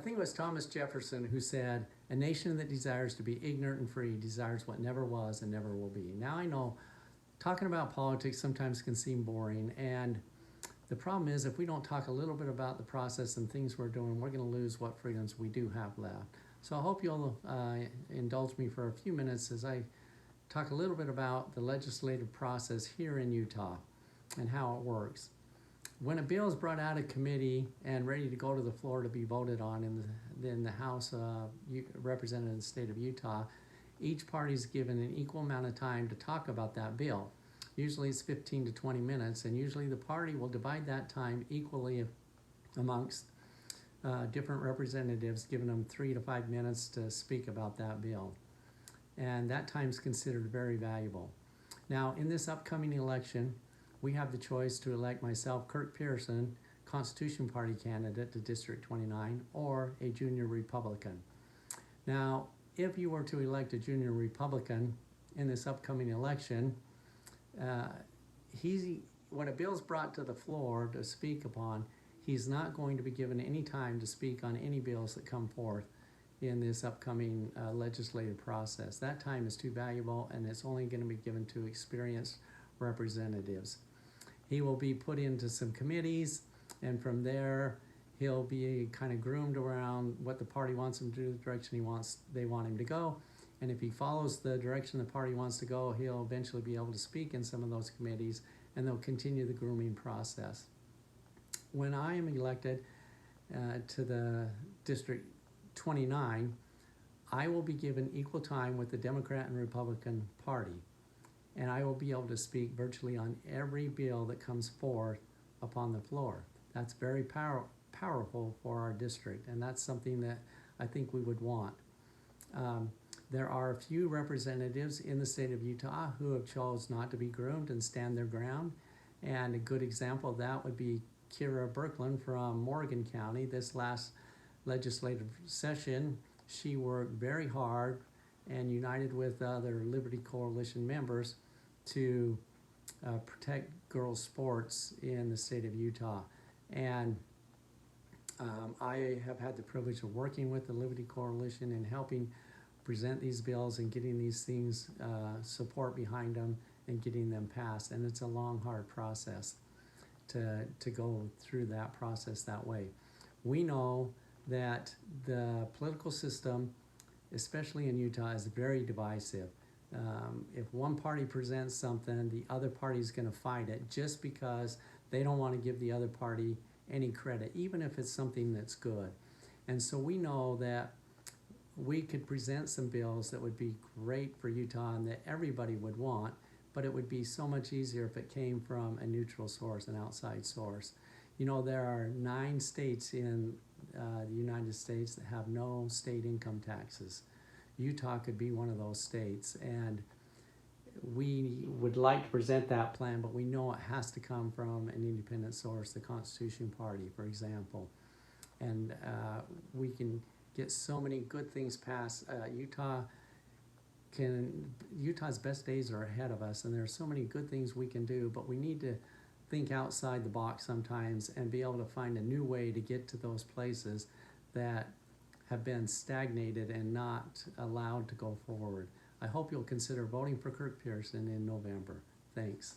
I think it was Thomas Jefferson who said, "A nation that desires to be ignorant and free desires what never was and never will be." Now I know talking about politics sometimes can seem boring, and the problem is if we don't talk a little bit about the process and things we're doing, we're going to lose what freedoms we do have left. So I hope you'll indulge me for a few minutes as I talk a little bit about the legislative process here in Utah and how it works. When a bill is brought out of committee and ready to go to the floor to be voted on in the House represented in the state of Utah, each party is given an equal amount of time to talk about that bill. Usually it's 15 to 20 minutes, and usually the party will divide that time equally amongst different representatives, giving them 3 to 5 minutes to speak about that bill. And that time is considered very valuable. Now, in this upcoming election, we have the choice to elect myself, Kirk Pearson, Constitution Party candidate to District 29, or a junior Republican. Now, if you were to elect a junior Republican in this upcoming election, when a bill is brought to the floor to speak upon, he's not going to be given any time to speak on any bills that come forth in this upcoming legislative process. That time is too valuable, and it's only going to be given to experienced representatives. He will be put into some committees, and from there he'll be kind of groomed around what the party wants him to do, the direction they want him to go. And if he follows the direction the party wants to go, he'll eventually be able to speak in some of those committees, and they'll continue the grooming process. When I am elected to the District 29, I will be given equal time with the Democrat and Republican Party, and I will be able to speak virtually on every bill that comes forth upon the floor. That's very powerful for our district, and that's something that I think we would want. There are a few representatives in the state of Utah who have chose not to be groomed and stand their ground, and a good example of that would be Kira Birkeland from Morgan County. This last legislative session, she worked very hard and united with other Liberty Coalition members to protect girls' sports in the state of Utah. And I have had the privilege of working with the Liberty Coalition and helping present these bills and getting these things support behind them and getting them passed. And it's a long, hard process to go through that process that way. We know that the political system, especially in Utah, is very divisive. If one party presents something, the other party is going to fight it just because they don't want to give the other party any credit, even if it's something that's good. And so we know that we could present some bills that would be great for Utah and that everybody would want, but it would be so much easier if it came from a neutral source, an outside source. You know, there are 9 states in the United States that have no state income taxes. Utah could be one of those states, and we would like to present that plan, but we know it has to come from an independent source, the Constitution Party, for example. And we can get so many good things passed. Utah's best days are ahead of us, and there are so many good things we can do, but we need to think outside the box sometimes and be able to find a new way to get to those places that have been stagnated and not allowed to go forward. I hope you'll consider voting for Kirk Pearson in November. Thanks.